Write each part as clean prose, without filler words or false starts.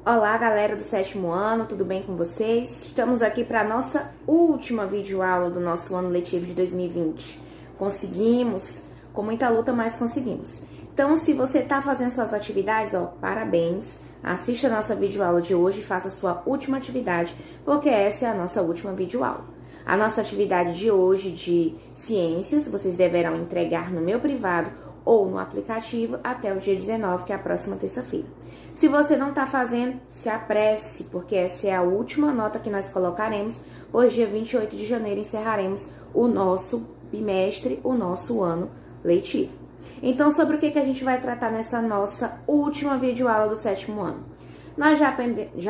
Olá, galera do 7º ano, tudo bem com vocês? Estamos aqui para a nossa última videoaula do nosso ano letivo de 2020. Conseguimos, com muita luta, mas conseguimos. Então, se você está fazendo suas atividades, parabéns. Assista a nossa videoaula de hoje e faça a sua última atividade, porque essa é a nossa última videoaula. A nossa atividade de hoje de ciências, vocês deverão entregar no meu privado ou no aplicativo até o dia 19, que é a próxima terça-feira. Se você não está fazendo, se apresse, porque essa é a última nota que nós colocaremos. Hoje, dia 28 de janeiro, encerraremos o nosso bimestre, o nosso ano letivo. Então, sobre o que a gente vai tratar nessa nossa última videoaula do 7º ano? Nós já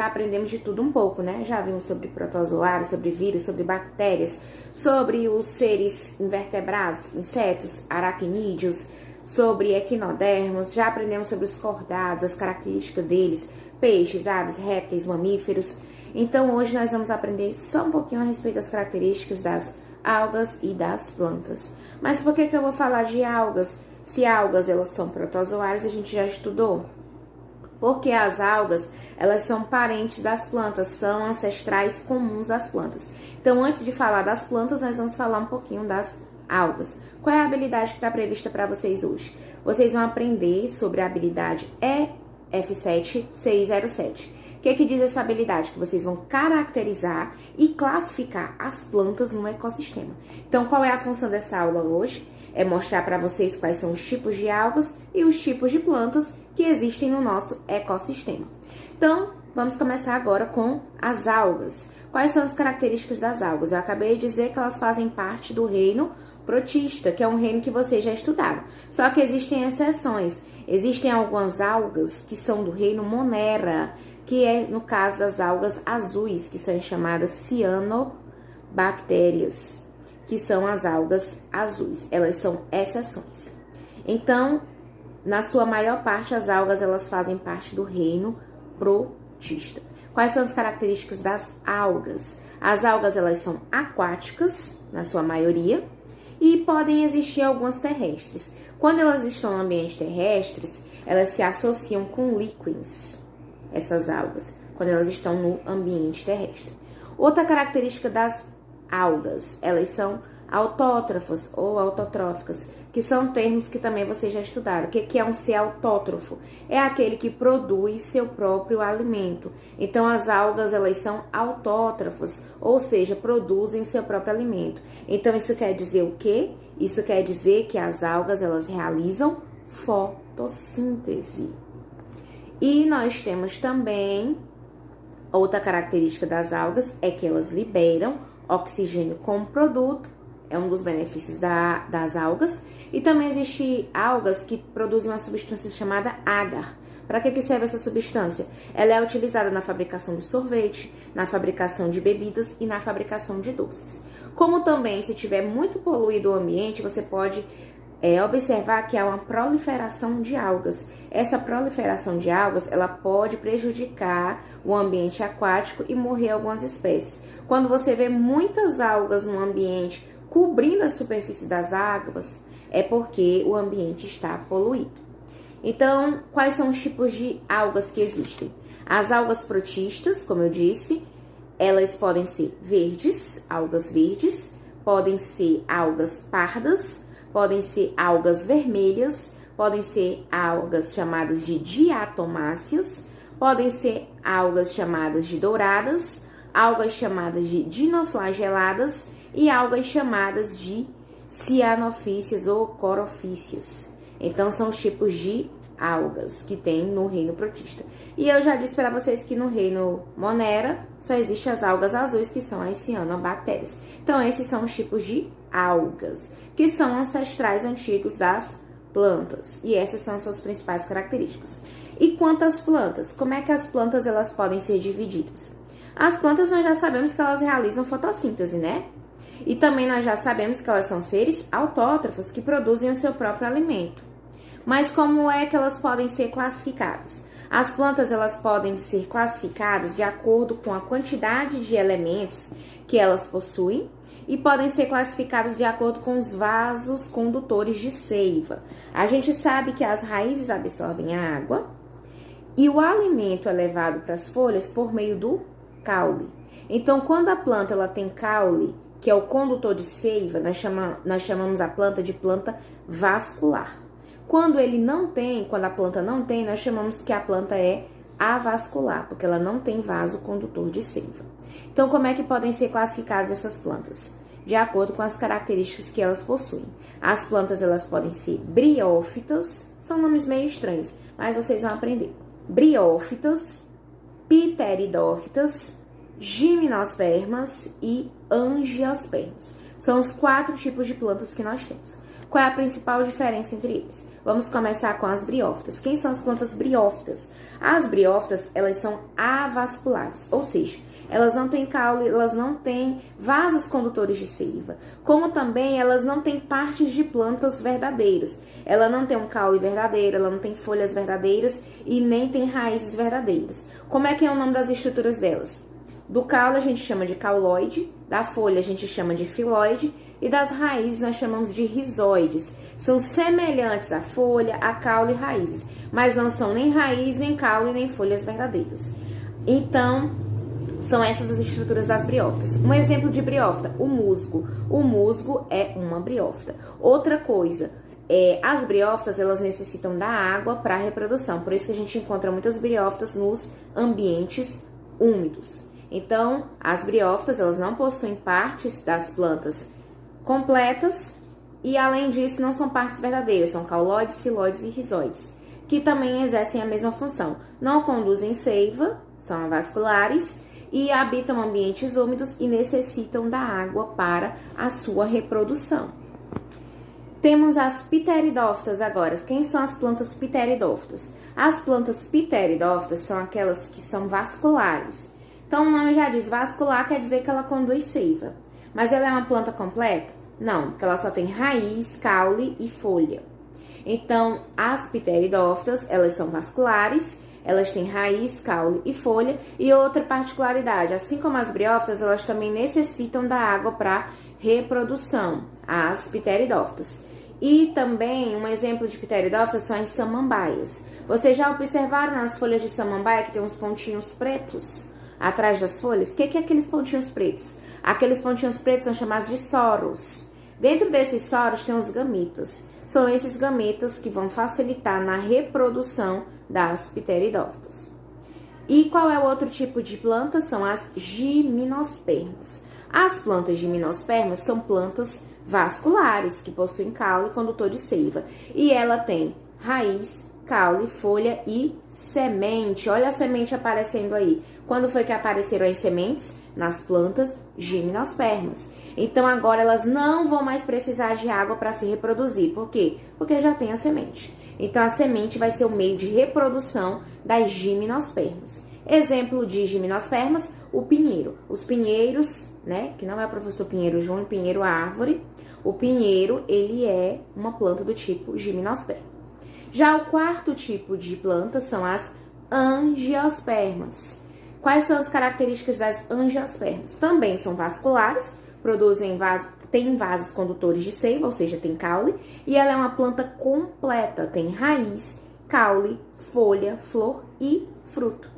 aprendemos de tudo um pouco, né? Já vimos sobre protozoários, sobre vírus, sobre bactérias, sobre os seres invertebrados, insetos, aracnídeos, sobre equinodermos, já aprendemos sobre os cordados, as características deles, peixes, aves, répteis, mamíferos. Então, hoje nós vamos aprender só um pouquinho a respeito das características das algas e das plantas. Mas por que eu vou falar de algas? Se algas, elas são protozoários, a gente já estudou. Porque as algas, elas são parentes das plantas, são ancestrais comuns das plantas. Então, antes de falar das plantas, nós vamos falar um pouquinho das algas. Qual é a habilidade que está prevista para vocês hoje? Vocês vão aprender sobre a habilidade EF7-607. O que diz essa habilidade? Que vocês vão caracterizar e classificar as plantas no ecossistema. Então, qual é a função dessa aula hoje? É mostrar para vocês quais são os tipos de algas e os tipos de plantas que existem no nosso ecossistema. Então, vamos começar agora com as algas. Quais são as características das algas? Eu acabei de dizer que elas fazem parte do reino protista, que é um reino que vocês já estudaram. Só que existem exceções. Existem algumas algas que são do reino Monera, que é no caso das algas azuis, que são chamadas cianobactérias, que são as algas azuis. Elas são exceções. Então, na sua maior parte, as algas elas fazem parte do reino protista. Quais são as características das algas? As algas elas são aquáticas, na sua maioria, e podem existir algumas terrestres. Quando elas estão no ambiente terrestres, elas se associam com líquens, essas algas, quando elas estão no ambiente terrestre. Outra característica das algas, elas são autótrofas ou autotróficas, que são termos que também vocês já estudaram. O que é um ser autótrofo? É aquele que produz seu próprio alimento. Então, as algas, elas são autótrofas, ou seja, produzem o seu próprio alimento. Então, isso quer dizer o quê? Isso quer dizer que as algas, elas realizam fotossíntese. E nós temos também outra característica das algas, é que elas liberam oxigênio como produto, é um dos benefícios das algas. E também existem algas que produzem uma substância chamada agar. Para que serve essa substância? Ela é utilizada na fabricação de sorvete, na fabricação de bebidas e na fabricação de doces. Como também, se tiver muito poluído o ambiente, você pode observar que há uma proliferação de algas. Essa proliferação de algas, ela pode prejudicar o ambiente aquático e morrer algumas espécies. Quando você vê muitas algas no ambiente cobrindo a superfície das águas, é porque o ambiente está poluído. Então, quais são os tipos de algas que existem? As algas protistas, como eu disse, elas podem ser verdes, algas verdes, podem ser algas pardas, podem ser algas vermelhas, podem ser algas chamadas de diatomáceas, podem ser algas chamadas de douradas, algas chamadas de dinoflageladas e algas chamadas de cianofícias ou corofícias. Então, são os tipos de algas que tem no reino protista. E eu já disse para vocês que no reino Monera só existem as algas azuis, que são as cianobactérias. Então, esses são os tipos de algas, que são ancestrais antigos das plantas. E essas são as suas principais características. E quanto às plantas? Como é que as plantas elas podem ser divididas? As plantas nós já sabemos que elas realizam fotossíntese, né? E também nós já sabemos que elas são seres autótrofos que produzem o seu próprio alimento. Mas como é que elas podem ser classificadas? As plantas elas podem ser classificadas de acordo com a quantidade de elementos que elas possuem e podem ser classificadas de acordo com os vasos condutores de seiva. A gente sabe que as raízes absorvem a água E o alimento é levado para as folhas por meio do caule. Então, quando a planta ela tem caule, que é o condutor de seiva, nós chamamos a planta de planta vascular. Quando a planta não tem, nós chamamos que a planta é avascular, porque ela não tem vaso condutor de seiva. Então, como é que podem ser classificadas essas plantas? De acordo com as características que elas possuem. As plantas, elas podem ser briófitas, são nomes meio estranhos, mas vocês vão aprender. Briófitas, pteridófitas, gimnospermas e angiospermas. São os 4 tipos de plantas que nós temos. Qual é a principal diferença entre eles? Vamos começar com as briófitas. Quem são as plantas briófitas? As briófitas, elas são avasculares, ou seja, elas não têm caule, elas não têm vasos condutores de seiva, como também elas não têm partes de plantas verdadeiras. Ela não tem um caule verdadeiro, ela não tem folhas verdadeiras e nem tem raízes verdadeiras. Como é que é o nome das estruturas delas? Do caule a gente chama de cauloide, da folha a gente chama de filóide e das raízes nós chamamos de rizoides. São semelhantes à folha, a caule e raízes, mas não são nem raiz, nem caule, nem folhas verdadeiras. Então, são essas as estruturas das briófitas. Um exemplo de briófita, o musgo. O musgo é uma briófita. Outra coisa, as briófitas, elas necessitam da água para a reprodução. Por isso que a gente encontra muitas briófitas nos ambientes úmidos. Então, as briófitas, elas não possuem partes das plantas completas e, além disso, não são partes verdadeiras. São cauloides, filóides e rizoides, que também exercem a mesma função. Não conduzem seiva, são avasculares e habitam ambientes úmidos e necessitam da água para a sua reprodução. Temos as pteridófitas agora. Quem são as plantas pteridófitas? As plantas pteridófitas são aquelas que são vasculares. Então, o nome já diz, vascular quer dizer que ela conduz seiva. Mas ela é uma planta completa? Não, porque ela só tem raiz, caule e folha. Então, as pteridófitas, elas são vasculares, elas têm raiz, caule e folha. E outra particularidade, assim como as briófitas, elas também necessitam da água para reprodução, as pteridófitas. E também, um exemplo de pteridófitas são as samambaias. Vocês já observaram nas folhas de samambaia que tem uns pontinhos pretos atrás das folhas? O que é aqueles pontinhos pretos? Aqueles pontinhos pretos são chamados de soros. Dentro desses soros tem os gametas. São esses gametas que vão facilitar na reprodução das pteridófitas. E qual é o outro tipo de planta? São as gimnospermas. As plantas gimnospermas são plantas vasculares, que possuem caule e condutor de seiva. E ela tem raiz, caule, folha e semente. Olha a semente aparecendo aí. Quando foi que apareceram as sementes? Nas plantas gimnospermas. Então, agora elas não vão mais precisar de água para se reproduzir. Por quê? Porque já tem a semente. Então, a semente vai ser o meio de reprodução das gimnospermas. Exemplo de gimnospermas, o pinheiro. Os pinheiros, né, que não é o professor Pinheiro Júnior, pinheiro árvore. O pinheiro, ele é uma planta do tipo gimnosperma. Já o quarto tipo de planta são as angiospermas. Quais são as características das angiospermas? Também são vasculares, têm vasos condutores de seiva, ou seja, tem caule, e ela é uma planta completa, tem raiz, caule, folha, flor e fruto.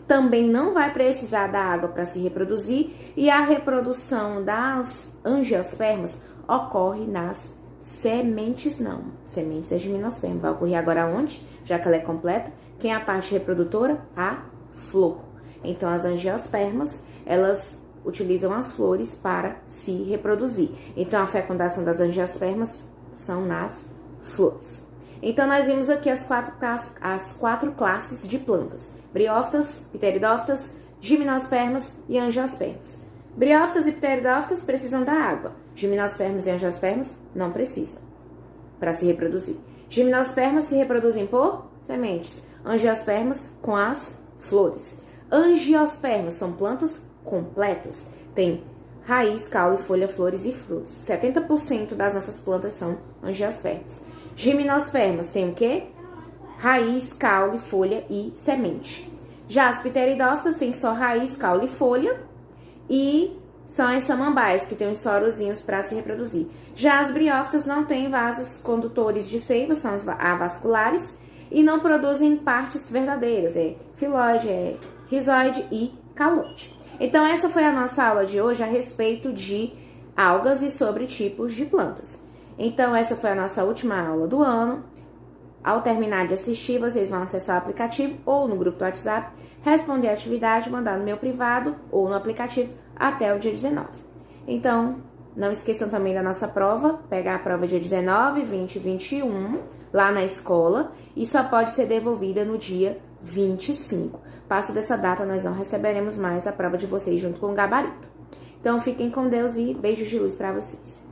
Também não vai precisar da água para se reproduzir e a reprodução das angiospermas ocorre nas sementes não. Sementes é gimnosperma. Vai ocorrer agora onde? Já que ela é completa. Quem é a parte reprodutora? A flor. Então, as angiospermas, elas utilizam as flores para se reproduzir. Então, a fecundação das angiospermas são nas flores. Então, nós vimos aqui as quatro classes de plantas. Briófitas, pteridófitas, gimnospermas e angiospermas. Briófitas e pteridófitas precisam da água. Gimnospermas e angiospermas não precisam para se reproduzir. Gimnospermas se reproduzem por sementes. Angiospermas com as flores. Angiospermas são plantas completas. Tem raiz, caule, folha, flores e frutos. 70% das nossas plantas são angiospermas. Gimnospermas tem o quê? Raiz, caule, folha e semente. Já as pteridófitas têm só raiz, caule e folha. E são as samambaias, que têm os sorozinhos para se reproduzir. Já as briófitas não têm vasos condutores de seiva, são as avasculares. e não produzem partes verdadeiras, filoide, rizoide e caloide. Então, essa foi a nossa aula de hoje a respeito de algas e sobre tipos de plantas. Então, essa foi a nossa última aula do ano. Ao terminar de assistir, vocês vão acessar o aplicativo ou no grupo do WhatsApp, responder a atividade, mandar no meu privado ou no aplicativo até o dia 19. Então, não esqueçam também da nossa prova, pegar a prova dia 19, 20 e 21 lá na escola e só pode ser devolvida no dia 25. Passo dessa data, nós não receberemos mais a prova de vocês junto com o gabarito. Então, fiquem com Deus e beijos de luz para vocês.